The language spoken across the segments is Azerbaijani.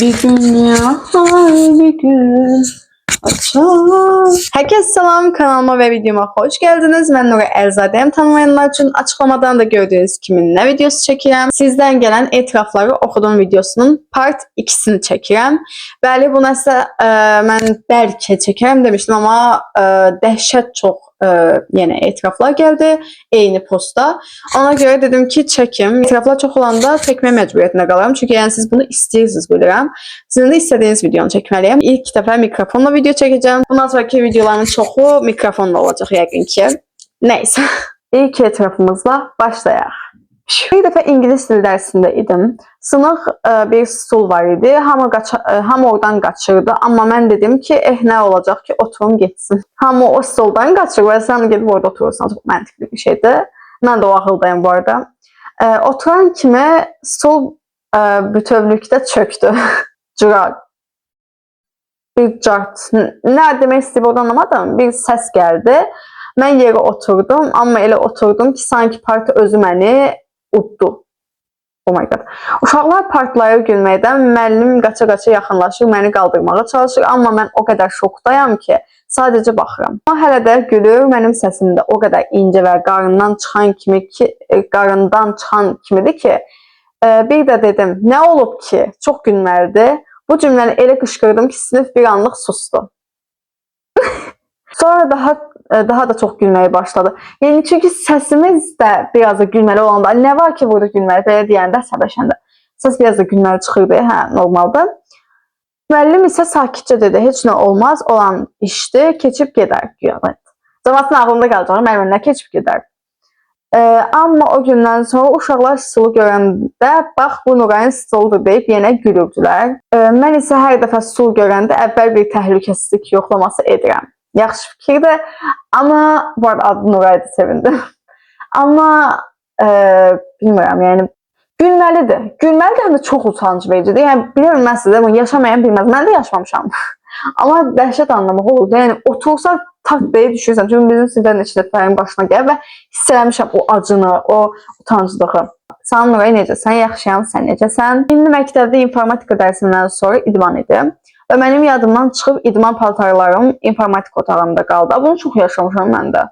Bir gün yağar bir gün açar. Herkese selam, kanalıma ve videoma hoş geldiniz. Ben Nuray Elzadeyim. Tanımayanlar için açıklamadan da gördüğünüz kimin ne videosu çəkirəm. Sizden gelen etrafları oxudum videosunun part 2'sini çəkirəm. Bəli, bu nəsə mən bəlkə çəkərəm demişdim, amma dəhşət çox yeni etraflar geldi eyni posta. Ona göre dedim ki çekim. Etraflar çok olanda çekme mecburiyetinde kalıyorum. Çünkü yani siz bunu istiyorsunuz bilirim. Sizin de istediğiniz videonu çekmeliyim. İlk defa mikrofonla video çekeceğim. Bundan sonraki videoların çoğu mikrofonla olacak yakın ki. Neyse. İlk etrafımızla başlayalım. Bir defa İngiliz dili dersinde idim. Sınıf bir stul var idi. Hamı oradan kaçırdı. Ama ben dedim ki ne olacak ki oturum geçsin. Hamı o stuldan kaçır ve sen gelip orada oturursan çok mantıklı bir şeydi. Ben de o akıldayım bu arada. Oturan kimi stul bütövlükte çöktü. Bir cart. Ne demek istediğimi oradan anlamadım. Bir ses geldi. Ben yere oturdum. Ama elə oturdum ki sanki parti özü məni uddu. Oh my god. Uşaqlar partlayır gülməkdən, müəllim qaça-qaça yaxınlaşır, məni qaldırmağa çalışır, amma mən o qədər şokdayam ki, sadəcə baxıram. Amma hələ də gülür, mənim səsim də o qədər incə və qarından çıxan kimidir ki, bir də dedim, nə olub ki, çox gülməlidir. Bu cümləni elə qışqırdım ki, sinif bir anlıq sustu. Sonra daha da çok gülmeye başladı. Yani çünkü sesimiz de biraz da gülmeli olanda ne var ki burada gülmeli belə deyəndə səbəşəndə ses biraz da gülmeli çıxırdı normalde. Müəllim ise sakitçe dedi, heç nə olmaz, olan işti, keçib gedər. Cəmaatın ağlında qalacaq, müəllimlər keçib gedər. Amma o gündən sonra uşaqlar stulu görəndə bax bu Nurayın stuludur deyib yenə gülürdülər. Mən isə hər dəfə stul görəndə əvvəl bir təhlükəsizlik yoxlaması edirəm. Yaxşı fikirdir, amma bu arada adı Nuray'dı, sevindim. Amma bilmirəm, yəni gülməlidir. Gülməlidir, həm də çox utanc vericidir. Yəni bilirəm, mən sizə bunu yaşamayan bilməz. Mən də yaşamışam. Amma dəhşət anlamaq olurdu. Yəni otursa tak deyə düşürsən. Çünki bizim siniflərin işlətlərin başına gəlir və hiss eləmişəm o acını, o utanclığı. Salam Nuray, necəsən? Yaxşıyam, sən necəsən? İndi məktəbdə informatika dərsindən sonra idman idim. Və mənim yadımdan çıxıb idman paltarlarım informatik otağında qaldı. Bunu çox yaşamışam mən də.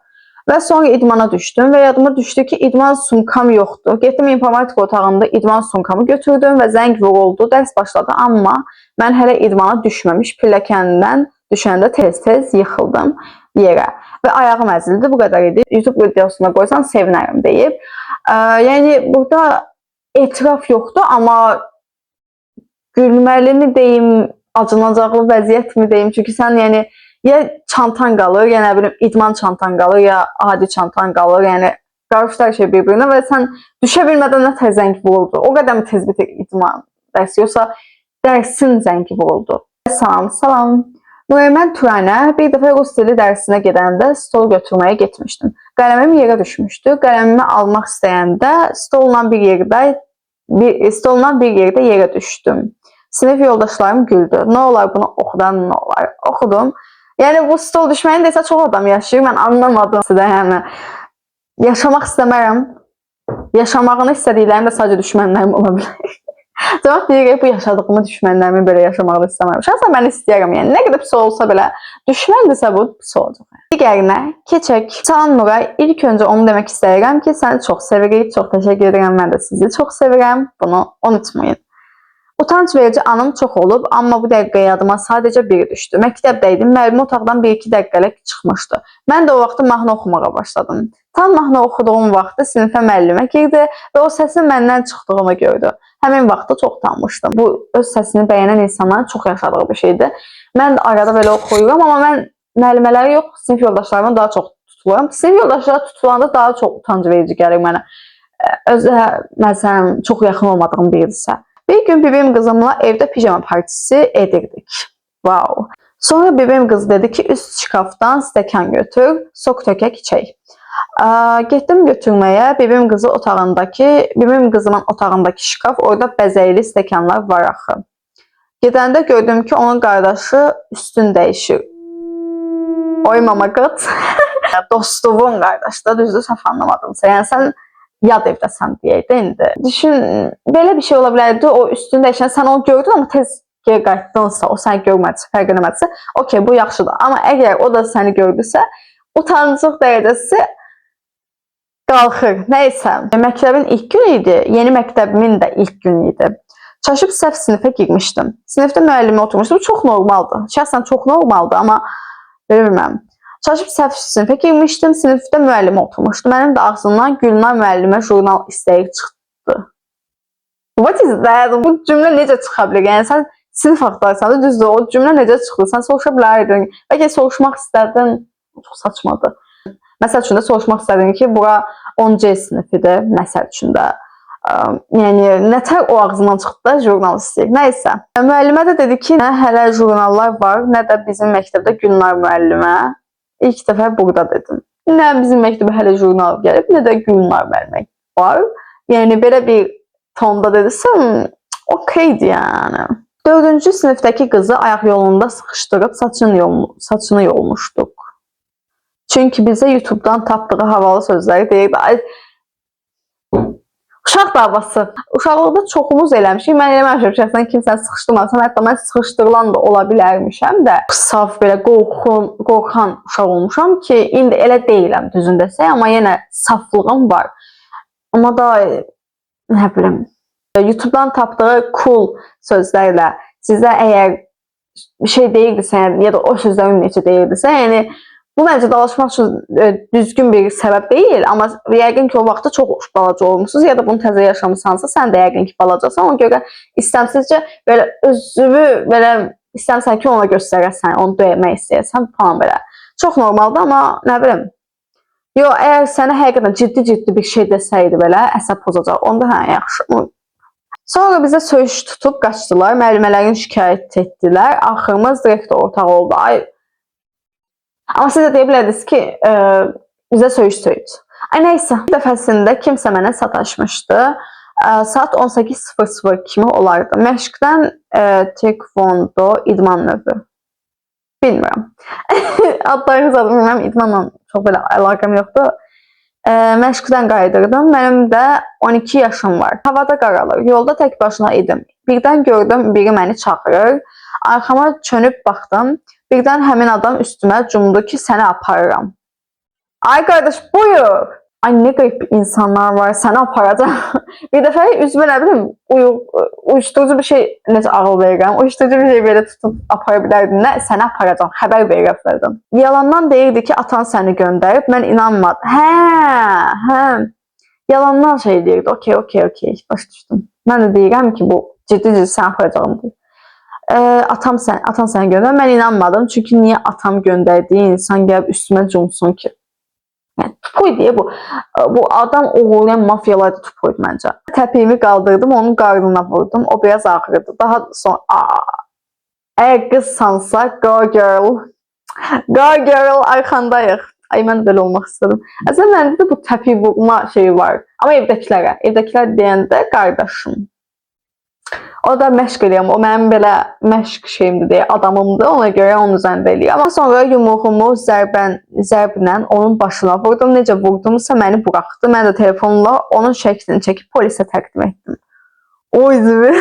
Və sonra idmana düşdüm və yadıma düşdü ki, idman sumkam yoxdur. Getdim informatik otağında idman sumkamı götürdüm və zəng vuruldu, dərs başladı. Amma mən hələ idmana düşməmiş pilləkəndən düşəndə tez-tez yıxıldım yerə. Və ayağım əzildi, bu qədər idi. YouTube videosuna qoysan sevinərəm deyib. Yəni burada etiraf yoxdur, amma gülməli mi deyim, acınacaqlı vəziyyət mi deyim? Çünki sən yəni ya çantan qalır, ya nə bilim idman çantan qalır, ya adi çantan qalır. Yəni qarışdı hər şey bir-birinə və sən düşə bilmədən nə tez zəng vuruldu. O qədər mi tez bitir idman dərsi, yoxsa dərsin zəngi vuruldu? Salam. Nuray, mən Turanə bir dəfə rus dili dərsinə gedəndə stol götürməyə getmişdim. Qələmim yerə düşmüşdü. Qələmimi almaq istəyəndə stolla bir yerdə yerə düşdüm. Sinif yoldaşlarım güldü. Ne olar bunu oxudan ne olar? Oxudum. Yani bu stol düşməyini desə çox adam yaşayır. Mən anlamadım. Yəni yaşamaq istəmərəm. Yaşamağını istədiklərim də sadəcə düşmənlərim ola bilər. Cavab deyir, bu yaşadığımı düşmənlərimi belə yaşamağı da istəmərəm. Şahsən mən istəyirəm. Yəni nə qədər pis olsa belə düşməndirsə bu pis olacaq. Digərinə keçək. Salam Nuray, ilk öncə onu demək istəyirəm ki, səni çox sevirik. Çox təşəkkür edirəm. Mən də sizi çox sevirəm. Bunu unutmayın. Utanç verici anım çox olub, amma bu dəqiqə yadıma sadəcə biri düşdü. Məktəbdəydim, müəllim otaqdan 1-2 dəqiqəlik çıxmışdı. Mən də o vaxtı mahnı oxumağa başladım. Tam mahnı oxuduğum vaxtı sinifə müəllimə girdi və o səsin məndən çıxdığını gördü. Həmin vaxtda çox utanmışdım. Bu öz səsini bəyənən insanların çox yaşadığı bir şeydir. Mən də arada belə oxuyuram, amma mən müəllimələri yox, sinif yoldaşlarımdan daha çox tutuluram. Sinif yoldaşları tutulanda daha çox utanc verici gəlir mənə. Məsələn, çox yaxın olmadığım biridirsə. Bir gün bibim kızımla evde pijama partisi edirdik. Wow. Sonra bibim kız dedi ki üst şkaftan stəkan götür, sok tökək içək. Getdim götürməyə, bibim kızımın otağındaki şkaf, orada bəzəkli stəkanlar var axı. Gedəndə gördüm ki onun qardaşı üstün dəyişir. Oy mama qat. Dostumun qardaşı da düzdür, səhv anlamadımsa. Yəni sən yad evdəsən deyək də indi. Düşün, belə bir şey ola bilərdi. O üstündə işlən, sən onu gördün, amma tez geri qayıtdınsa, o səni görmədisə, fərq eləmədisə, okey, bu yaxşıdır. Amma əgər o da səni gördüsə, utancıq dərəcəsi qalxır. Nəysə, məktəbin ilk günü idi, yeni məktəbimin də ilk günü idi. Çaşıb səhv sinifə girmişdim. Sinifdə müəllimə oturmuşdum. Çox normaldır. Şəxsən çox normaldır, amma bilmirəm. Çaşıb səhv sinifə girmişdim. Sinifdə müəllimə oturmuşdu. Mənim də ağzımdan Gülnar müəllimə jurnal istəyi çıxdı. What is that? Bu cümlə necə çıxa bilər? Yəni sən sinif axtarsan da düzdür. O cümlə necə çıxdı? Sən soruşa bilərdin. Bəlkə soruşmaq istədin. Çox saçmadır. Məsəl üçün də soruşmaq istədin ki, bura 10C sinifidir. Məsəl üçün də. Yəni nətər o ağzından çıxdı da jurnal istəyir. Nəysə. Müəllimə də dedi ki, nə hələ jurnallar var, nə də bizim məktəbdə Gülnar müəllimə. İlk dəfə burada dedim. Nə bizim məktəbə hələ jurnal gəlib, nə də Gülnar müəllimə var. Yəni belə bir tonda dedisən, okeydir yəni. 4-cü sinifdəki qızı ayaq yolunda sıxışdırıb saçını yolmuşduq. Çünki bizə YouTube'dan tapdığı havalı sözləri deyirdi. Uşaq davası. Uşaqlıqda çoxumuz eləmişik. Mən eləməmişəm şəxsən kimsəni sıxışdırmasam. Hətta mən sıxışdırılan da ola bilərmişəm də. Saf belə qorxan uşaq olmuşam ki, indi elə deyiləm düzün desək, amma yenə saflığım var. Amma da nə bilim, YouTube'dan tapdığı cool sözlərlə sizə əgər bir şey deyirdisə, ya da o sözlərin necə deyirdisə, yəni bu məncə dalaşmaq üçün düzgün bir səbəb deyil, amma yəqin ki, o vaxtda çox balaca olmuşsunuz, ya da bunu təzə yaşamısansa, sən də yəqin ki, balacasan, ona görə istəmsizcə belə özünü belə istəmsən ki, ona göstərəsən, onu döymək istəyirsən falan belə. Çox normaldır, amma nə bilim. Yox, əgər sənə həqiqətən ciddi bir şey desəydi belə, əsəb pozacaq, onda hə, yaxşı. Sonra bizə söyüş tutub qaçdılar, müəllimələrin şikayət etdilər, axırımız direktor ortağı oldu. Amma siz də deyə bilərdiniz ki, bizə söyüş söyüd. Nəysə, bir dəfəsində kimsə mənə sataşmışdı. Saat 18:00 kimi olardı. Məşqdən tekvondo idman növü. Bilmirəm. Adlarını zaten bilmirəm, idmanla çox belə əlaqəm yoxdur. Məşqdən qayıdırdım. Mənim də 12 yaşım var. Havada qaralır. Yolda tək başına idim. Birdən gördüm, biri məni çağırır. Arxama çönüb baxdım. Birdən həmin adam üstümə cumdu ki, səni aparıram. Ay qardaş, buyur. Ay nə qeyb insanlar var, səni aparacam. Bir dəfə üzümə nə bilim, uyuşturucu bir şey, necə ağıl verirəm, uyuşturucu bir şey belə tutub apara bilərdim, nə? Səni aparacam, xəbər verirəm. Yalandan deyirdi ki, atan səni göndərib, mən inanmadım. Hə. Yalandan şey deyirdi, okey, baş düşdüm. Mən də deyirəm ki, bu ciddi səni aparacağım deyir. Atan səni göndər. Mən inanmadım. Çünki niyə atam göndərdiyi insan gəlib üstümə cumsun ki? Yəni, tupuydu ya bu. Bu adam oğurlayan mafiyalarda tupuydu məncə. Təpiyimi qaldırdım, onun qarnına vurdum. O biraz ağrıdı. Daha sonra, əgər qızsansa, go girl, arxandayıq. Ay, mən belə olmaq istedim. Əslən, məndə də bu təpiy vurma şeyi var. Amma evdəkilər deyəndə qardaşım. O da məşq eləyəm. O mənim belə məşq şeyimdir deyə adamımdır. Ona görə onun üzərində eləyəm. Amma sonra yumruğumu zərblə onun başına vurdum. Necə vurdumsa məni buraxdı. Mən də telefonla onun şəklini çəkib polisə təqdim etdim. O üzvü.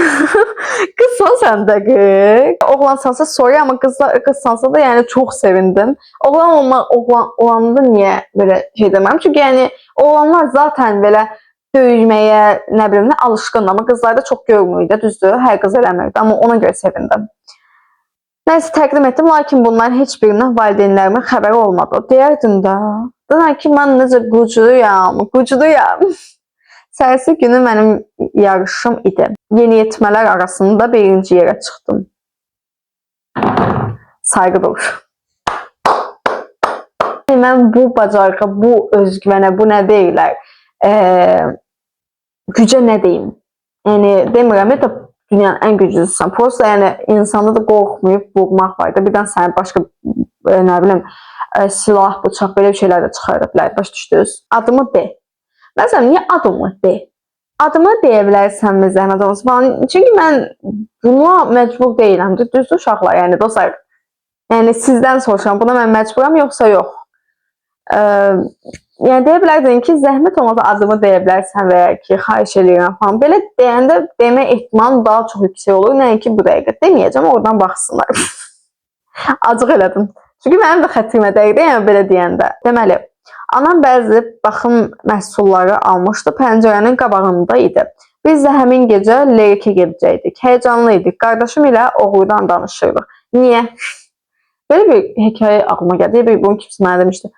Qızsan sən də qız. Oğlansansa sorry, amma qızsansa da yəni çox sevindim. Oğlandı niyə belə şey deməm? Çünki yəni oğlanlar zaten belə döyülməyə, nə bilim, alışqındır. Amma qızlarda çox görmürdü, düzdür, hər qız eləmirdi. Amma ona görə sevindim. Nəysə, təqdim etdim, lakin bunların heç birindən valideynlərimin xəbəri olmadı. Deyərdim də, ki, mən necə qucuduyam. Sərsi günü mənim yarışım idi. Yeniyetmələr arasında birinci yerə çıxdım. Saygı durur. Mən bu bacarıqa, bu özgüvənə, bu nə deyirlər? Gücə nə deyim? Yəni, demirəm, da dünyanın ən güclüsüsən. Prosta, yəni, insanda da qorxmayıb vurmaq var da. Birdən səni başqa, nə bilim, silah, bıçaq, belə bir şeylər də çıxarda bilər. Baş düşdünüz. Adımı de. Məsələn, niyə adımı de? Adımı deyə bilərsən mi zəhmət olsun falan. Çünki mən buna məcbur deyiləm. Düzdür uşaqlar, yəni, dostlar. Yəni, sizdən soruşuram. Buna mən məcburam, yoxsa yox. Yəni deyə bilərdin ki, zəhmət olmasa adımı deyə bilərsən və ya ki, xahiş edirəm falan. Belə deyəndə demə ehtimal daha çox yüksək olur. Nəinki bu dəqiqə deməyəcəm, oradan baxsınlar. Acıq elədim. Çünki mənim də xətrimə dəydi, yəni belə deyəndə. Deməli, anam bəzi baxım məhsulları almışdı, pəncərənin qabağında idi. Biz də həmin gecə Lerikə gedəcəkdik. Həyecanlı idik. Qardaşım ilə oğrudan danışırdıq. Niyə? Belə bir hekayə ağlıma gəldi. Bir bunu kimsə mənə demişdi.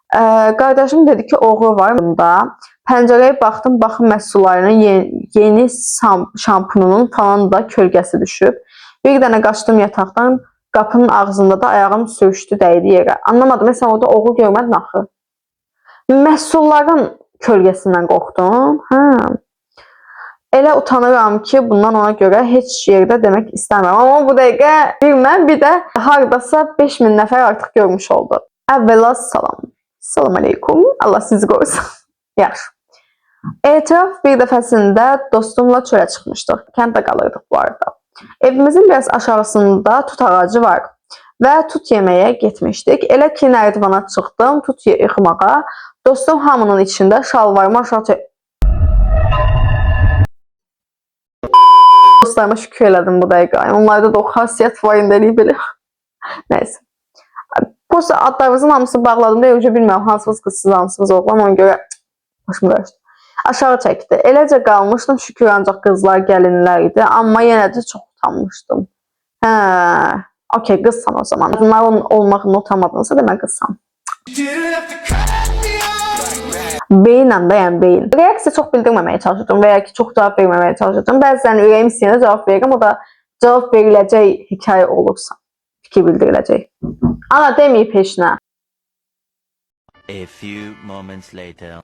Qardaşım dedi ki, oğru var bunda. Pəncərəyə baxdım, baxım məhsullarının yeni şampununun falan da kölgəsi düşüb. Bir dənə qaçdım yataqdan, qapının ağzında da ayağım sürüşdü, dəydi yerə. Anlamadım, sən orada oğru görmədin axı. Məhsulların kölgəsindən qorxdum. Hə. Elə utanıram ki, bundan ona görə heç yerdə demək istəmirəm. Amma bu dəqiqə bir mən, bir də hardasa 5000 nəfər artıq görmüş oldu. Əvvəla salam. Salam aleykum. Allah sizi qorusun. Yaxşı. Etiraf bir dəfəsində dostumla çölə çıxmışdıq. Kənddə qalırdıq bu arada. Evimizin biraz aşağısında tut ağacı var və tut yeməyə getmişdik. Elə ki, nərdivana çıxdım, tut yıxmağa. Dostum hamının içində şalvarımı aşağı çək... Dostlarıma şükür elədim bu dəqiqə. Onlarda da o xasiyyət var, indəlik belə. Nəysə. Bu adlarımızın hamısını bağladım da, yoxca bilmirəm, hansımız qızsız, hansımız oğlan, ona görə başımı qarışdı. Aşağı çəkdi. Eləcə qalmışdım, şükür ancaq qızlar, gəlinlər idi. Amma yenə də çox utanmışdım. Hə, okey, qızsan o zaman. Bunların olmağını utanmadınsa demək qızsan. Beyinlə də, yəni beyin. Reaksiya çox bildirməməyə çalışacağım və ya ki, çox cavab verməməyə çalışacağım. Bəzən ürəyim istəyəndə cavab verirəm, o da cavab veriləcək hekayə olursa, fikir bildiriləcək. Ana deməyib heç nə. A few moments later.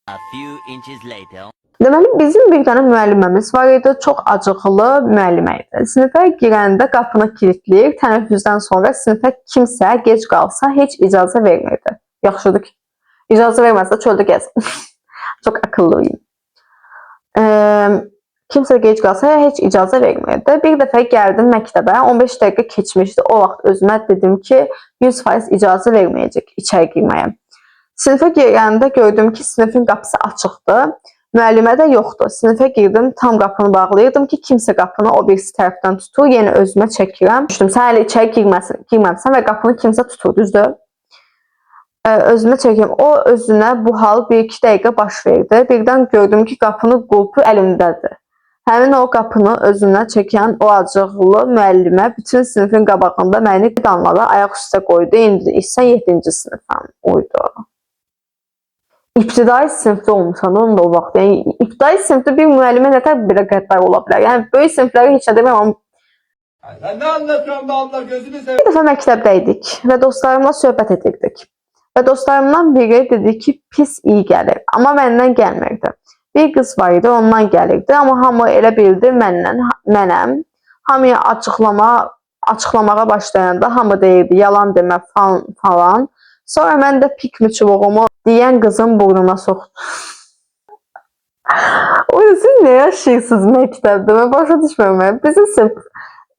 A few inches later. Deməli, bizim bir dənə müəlliməmiz var idi, çox acıqlı müəllimə idi. Sinifə girəndə qapını kilitləyir, tənəffüsdən sonra sinifə kimsə gec qalsa heç icazə vermirdi. Yaxşıdır ki, icazə verməzsə çöldə gəzin. Çox akıllıyım. Kimsə gec qalsa heç icazə vermirdi. Bir dəfə gəldim məktəbə, 15 dəqiqə keçmişdi. O vaxt özümə dedim ki, 100% icazə verməyəcək içəri girməyə. Sinifə girəndə gördüm ki, sinifin qapısı açıqdır. Müəllimə də yoxdur. Sinifə girdim, tam qapını bağlayırdım ki, kimsə qapını o birisi tərəfdən tutur, yenə özümə çəkirəm. Düşdüm, sən hələ içəri girməmsən və qapını kimsə tutur, düzdür? Özümə çəkirəm. O özünə bu hal 1-2 dəqiqə baş verdi. Birdən gördüm ki, qapının qulpu əlimdədir. Həmin o qapını özünə çəkən o acıqlı müəllimə bütün sinifin qabağında məni danladı, ayaq üstə qoydu. İndi isə 7-ci sinifəm oydu. İbtidai sinifdə olmuşam, onun da o vaxt. Yəni, ibtidai sinifdə bir müəllimə nə tər belə qəddar ola bilər? Yəni, böyük sinifləri heç nə deməyəm, amma... Sen ne anlatıyorsun be abla, gözünü seveyim. Bir dəfə məktəbdəydik və dostlarımla söhbət edirdik. Və dostlarımdan biri dedi ki, pis iyi gəlir, amma məndən gəlmirdi. Bir qız var idi, ondan gəlirdi, amma hamı elə bildi mənəm. Hamıya açıqlamağa başlayanda hamı deyirdi, yalan demə falan. Sonra mən də pikmi çubuğumu deyən qızın burnuna soxdum. O siz nə yaşayırsınız məktəbdə? Mən başa düşmürəm. Bizim sırf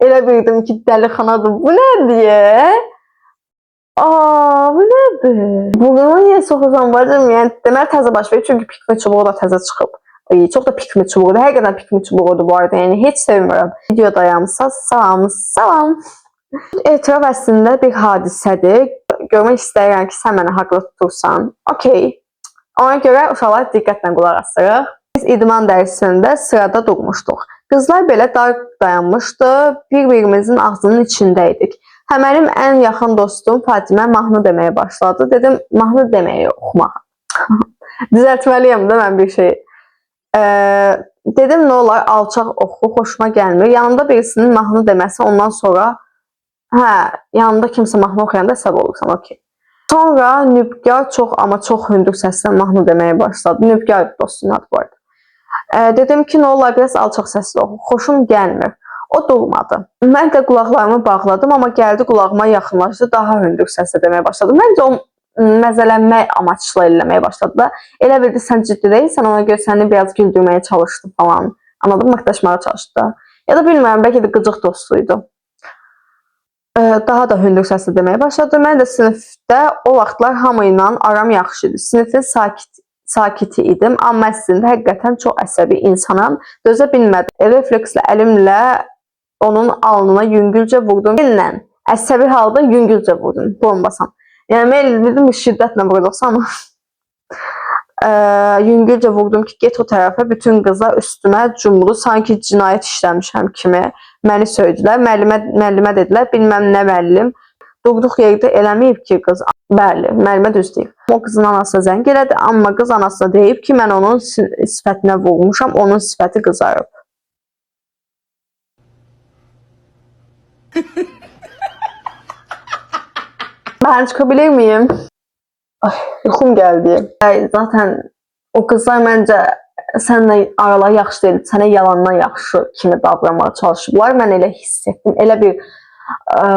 elə bildim ki, dəlixanadır. Bu nədir? Bu nədir? Burnuna niyə soxursan bacım? Yəni, deməli təzə baş verir, çünki pikmi çubuğu da təzə çıxıb. Çox da pikmi çubuğudur. Həqiqətən pikmi çubuğudur bu arada. Yəni, heç sevmirəm. Videodayamsa, salam. Etiraf əslində bir hadisədir. Görmək istəyirəm ki, sən mənə haqlı tutursan. Okey. Ona görə uşaqlar diqqətlə qulaq asırıq. Biz idman dərsində sırada durmuşduq. Qızlar belə dar dayanmışdı. Bir-birimizin ağzının içindəydik. Mənim ən yaxın dostum Fatimə mahnı deməyə başladı. Dedim, mahnı deməyə oxumağa. Düzəltməliyəm də mən bir şey. Dedim, nə olar, alçaq oxu, xoşuma gəlmir. Yanımda birisinin mahnı deməsi, ondan sonra yanında kimsə mahnı oxuyanda səbəb olursan, okey. Sonra Nübgar amma çox hündür səslə mahnı deməyə başladı. Nübgar dostunun adı vardı. Dedim ki, nə olar, biraz alçaq səslə oxu, xoşum gəlmir. O durmadı. Mən də qulaqlarımı bağladım, amma gəldi qulağıma yaxınlaşdı, daha hündür səslə deməyə başladı. Məncə o məzələnmək amaçlı eləməyə başladı da. Elə bildi, sən ciddi deyilsən, ona görə səni biraz güldürməyə çalışdı falan. Anladım, mıqdaşmağa çalışdı da. Ya da bilmirəm, bəlkə də qıcıq dostuydu. Daha da hündür səslə deməyə başladı. Mən də sinifdə o vaxtlar hamı ilə aram yaxşı idi. Sinifin sakiti idim, amma əslində həqiqətən çox əsəbi insanam. Dözə bilmədim. Reflekslə əlimlə onun alnına yüngülcə vurdum. Dillə əsəbi halda yüngülcə vurdum. Bombasan. Yəni mən bildim şiddətlə vurduqsam. Yüngülcə vurdum ki, get o tərəfə. Bütün qızlar üstümə cumdu. Sanki cinayət işləmişəm kimi məni söydülər. Müəllimə dedilər, bilməm nə müəllim. Durduq yerdə eləməyib ki, qız. Bəli, müəllimə düz deyib. O qızın anasına zəng elədi, amma qız anasına deyib ki, mən onun sifətinə vurmuşam, onun sifəti qızarıb. Ben çıkabilir miyim? Ay, yuxum gəldi. Zaten o qızlar məncə sənlə aralar yaxşı deyil, sənə yalandan yaxşı kimi davranmağa çalışıblar. Mən elə hiss etdim, elə bir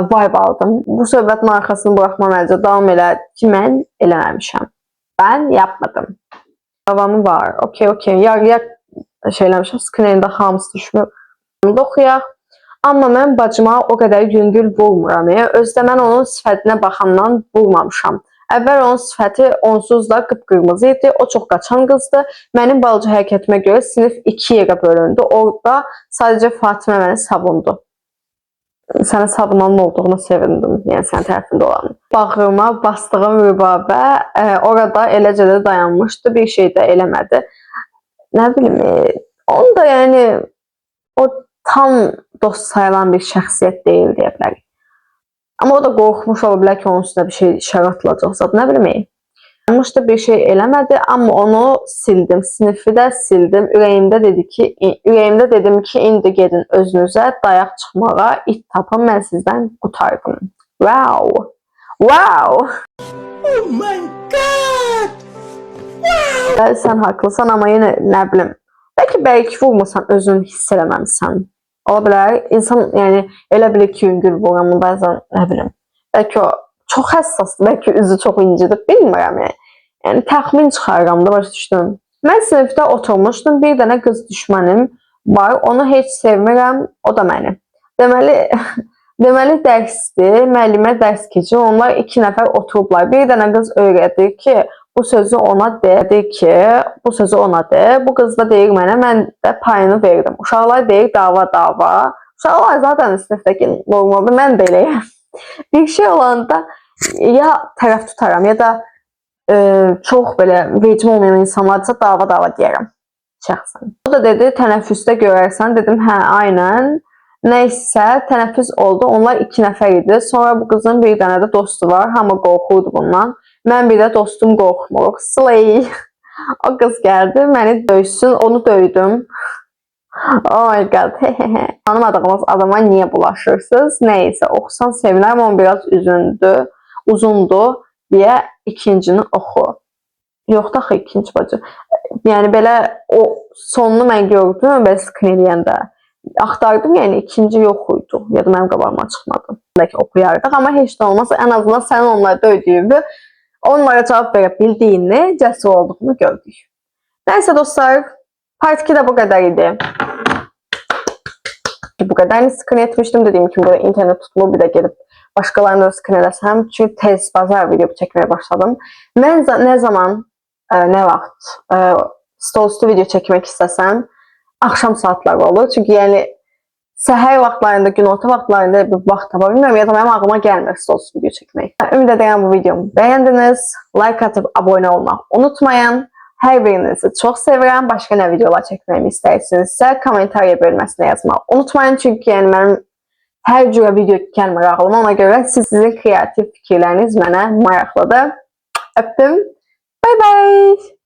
vibe aldım. Bu söhbətin arxasını buraxma məncə davam elə ki, mən eləməmişəm. Ben yapmadım. Davamı var. Okey. Yarıya şeyləmişəm, screendə hamısı düşmür. Oxuyaq. Amma mən bacıma o qədər yüngül vurmuram. Özdə mən onun sifətinə baxandan vurmamışam. Əvvəl onun sifəti onsuz da qıpqırmızı idi. O çox qaçan qızdı. Mənim balıcı hərəkətimə görə sinif 2 yerə bölündü. Orada sadəcə Fatimə məni savundu. Sənə savunanın olduğuna sevindim. Yəni sənin tərəfində olan. Bağrıma bastığım Rübabə orada eləcə də dayanmışdı. Bir şey də eləmədi. Nə bilim, onu da yəni o tam dost sayılan bir şəxsiyyət deyil deyə bilərik. Amma o da qorxmuş ola bilər ki, onun üstünə bir şey işarə atılacaq. Zaten nə bilməyim. Yanmışdı, bir şey eləmədi, amma onu sildim. Sinifi də sildim. Ürəyimdə dedim ki, indi gedin özünüzə dayaq çıxmağa, it tapın, mən sizdən qutardım. Wow! Oh my God! Sən haqlısan, amma yenə nə bilim. Bəlkə vurmasan, özün hiss eləməmisən. Ola bilər, insan yəni elə bilir ki, yüngül vuram, bəzən nə bilim. Bəlkə o çox həssasdır, bəlkə üzü çox incidir, bilmirəm yəni. Yəni təxmin çıxarıram da, başa düşdüm. Mən sinifdə oturmuşdum, bir dənə qız düşmənim var, onu heç sevmirəm, o da mənim. Deməli dərsdir, müəllimə dərs keçir, onlar 2 nəfər oturublar. Bir dənə qız öyrədir ki, bu sözü ona dedi ki, bu sözü ona de. Bu qız da deyir mənə, mən də payını verdim. Uşaqlar deyir dava. Uşaqlar zaten sinifdəki normalda mən də eləyəm. Bir şey olanda ya tərəf tutaram ya da çox belə vecim olmayan insanlardırsa dava deyərəm şəxsən. O da dedi tənəffüsdə görərsən. Dedim hə, aynən. Nəysə tənəffüs oldu. Onlar 2 nəfər idi. Sonra bu qızın bir dənə də dostu var. Hamı qorxurdu bundan. Mən bir də dostum qorxmuruq. Slay. O qız gəldi, məni döysün, onu döydüm. Oh my god. Tanımadığımız adama niyə bulaşırsınız? Nəysə, oxusan sevinərəm, amma biraz uzundu deyə ikincini oxu. Yox da axı ikinci bacı. Yəni belə o sonunu mən gördüm, belə screen eləyəndə. Axtardım, yəni ikinci yox idi. Ya da mənim qabağıma çıxmadı. Bəlkə oxuyardıq, amma heç də olmaz. Ən azından sənin onları döydüyünü, onlara cavab verə bildiyini, cəsur olduğunu gördük. Nəysə dostlar, part 2 də bu qədər idi. Bu qədərini screen etmişdim. Dediyim kimi burada internet tutulur, bir də gedib başqalarını da screen edəsəm. Çünki tez bazar video çəkməyə başladım. Mən nə zaman, nə vaxt stol üstü video çəkmək istəsəm, axşam saatları olur. Çünki yəni səhər vaxtlarında, günorta vaxtlarında bir vaxt tapa bilmirəm ya da mənim ağlıma gəlmir stol üstü video çəkmək. Ümid edirəm bu videomu bəyəndiniz. Like atıb abunə olmaq unutmayın. Hər birinizi çox sevirəm. Başqa nə videolar çəkməyimi istəyirsinizsə kommentariya bölməsinə yazmağı unutmayın. Çünki yəni mənim hər cürə video gəlmir ağlıma. Ona görə sizin kreativ fikirləriniz mənə maraqlıdır. Öpdüm. Bye bye.